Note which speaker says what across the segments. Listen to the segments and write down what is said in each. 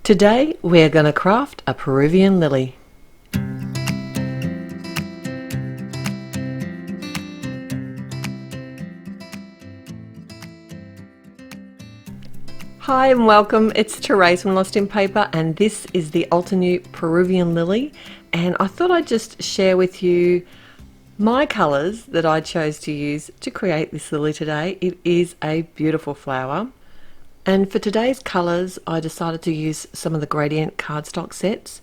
Speaker 1: Today we're going to craft a Peruvian lily. Hi and welcome, it's Therese from Lostinpaper and this is the Altenew Peruvian lily, and I thought I'd just share with you my colours that I chose to use to create this lily today. It is a beautiful flower. And for today's colours, I decided to use some of the gradient cardstock sets,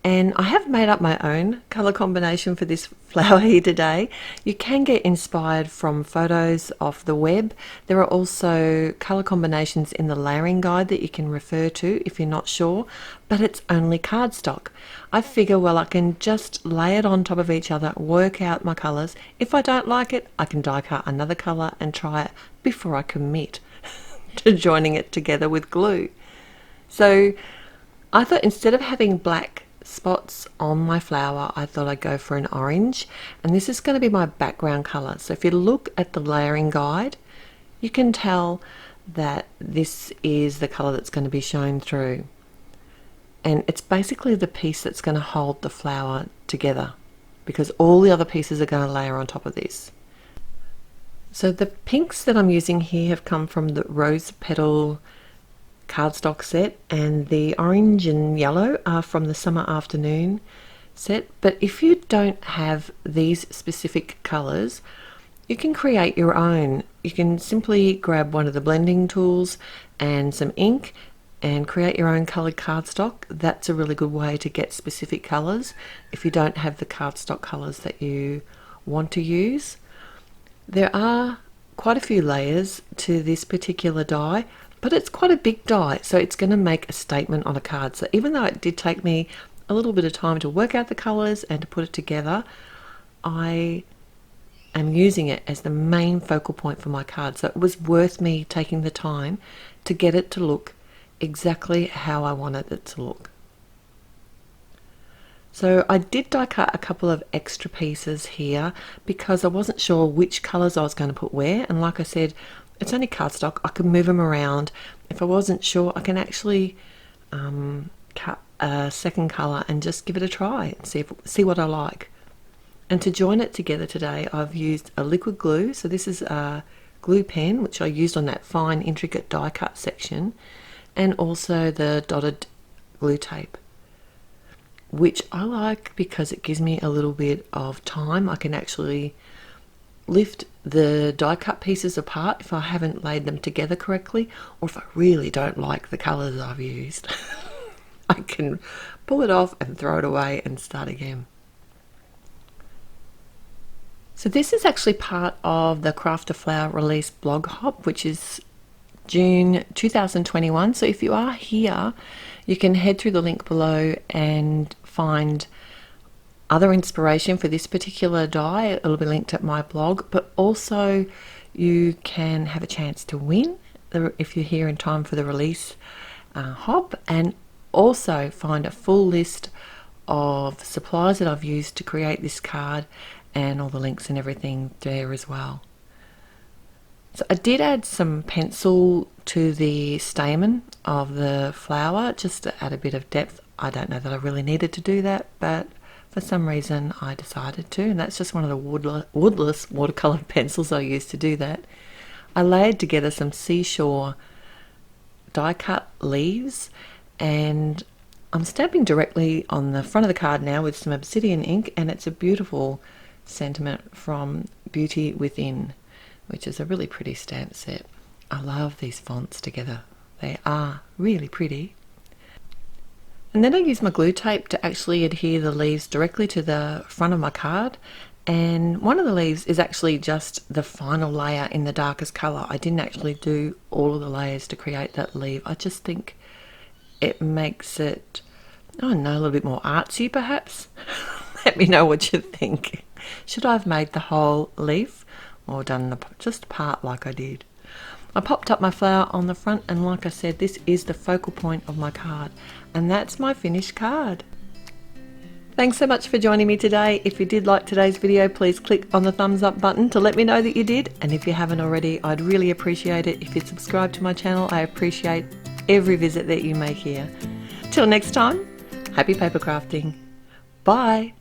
Speaker 1: and I have made up my own colour combination for this flower here today. You can get inspired from photos off the web. There are also colour combinations in the layering guide that you can refer to if you're not sure, but it's only cardstock. I figure, well, I can just lay it on top of each other, work out my colours. If I don't like it, I can die cut another colour and try it before I commit to joining it together with glue. So I thought instead of having black spots on my flower, I thought I'd go for an orange, and this is going to be my background color. So if you look at the layering guide, you can tell that this is the color that's going to be shown through, and it's basically the piece that's going to hold the flower together because all the other pieces are going to layer on top of this. So the pinks that I'm using here have come from the rose petal cardstock set, and the orange and yellow are from the summer afternoon set. But if you don't have these specific colors, you can create your own. You can simply grab one of the blending tools and some ink and create your own colored cardstock. That's a really good way to get specific colors if you don't have the cardstock colors that you want to use. There are quite a few layers to this particular die, but it's quite a big die, so it's going to make a statement on a card. So even though it did take me a little bit of time to work out the colors and to put it together, I am using it as the main focal point for my card. So it was worth me taking the time to get it to look exactly how I wanted it to look. So I did die cut a couple of extra pieces here because I wasn't sure which colours I was going to put where, and like I said, it's only cardstock. I can move them around. If I wasn't sure, I can actually cut a second colour and just give it a try and see what I like. And to join it together today, I've used a liquid glue. So this is a glue pen which I used on that fine intricate die cut section, and also the dotted glue tape, which I like because it gives me a little bit of time. I can actually lift the die cut pieces apart if I haven't laid them together correctly, or if I really don't like the colours I've used. I can pull it off and throw it away and start again. So this is actually part of the Craft a Flower release blog hop, which is June 2021. So if you are here, you can head through the link below and find other inspiration for this particular die. It'll be linked at my blog, but also you can have a chance to win if you're here in time for the release hop, and also find a full list of supplies that I've used to create this card and all the links and everything there as well. So I did add some pencil to the stamen of the flower just to add a bit of depth. I don't know that I really needed to do that, but for some reason I decided to, and that's just one of the woodless watercolor pencils I used to do that. I layered together some seashore die cut leaves, and I'm stamping directly on the front of the card now with some obsidian ink, and it's a beautiful sentiment from Beauty Within, which is a really pretty stamp set. I love these fonts together. They are really pretty. And then I use my glue tape to actually adhere the leaves directly to the front of my card. And one of the leaves is actually just the final layer in the darkest colour. I didn't actually do all of the layers to create that leaf. I just think it makes it, I don't know, a little bit more artsy perhaps. Let me know what you think. Should I have made the whole leaf or done just part like I did? I popped up my flower on the front, and like I said, this is the focal point of my card, and that's my finished card. Thanks so much for joining me today. If you did like today's video, please click on the thumbs up button to let me know that you did, and if you haven't already, I'd really appreciate it if you'd subscribe to my channel. I appreciate every visit that you make here. Till next time, happy paper crafting. Bye.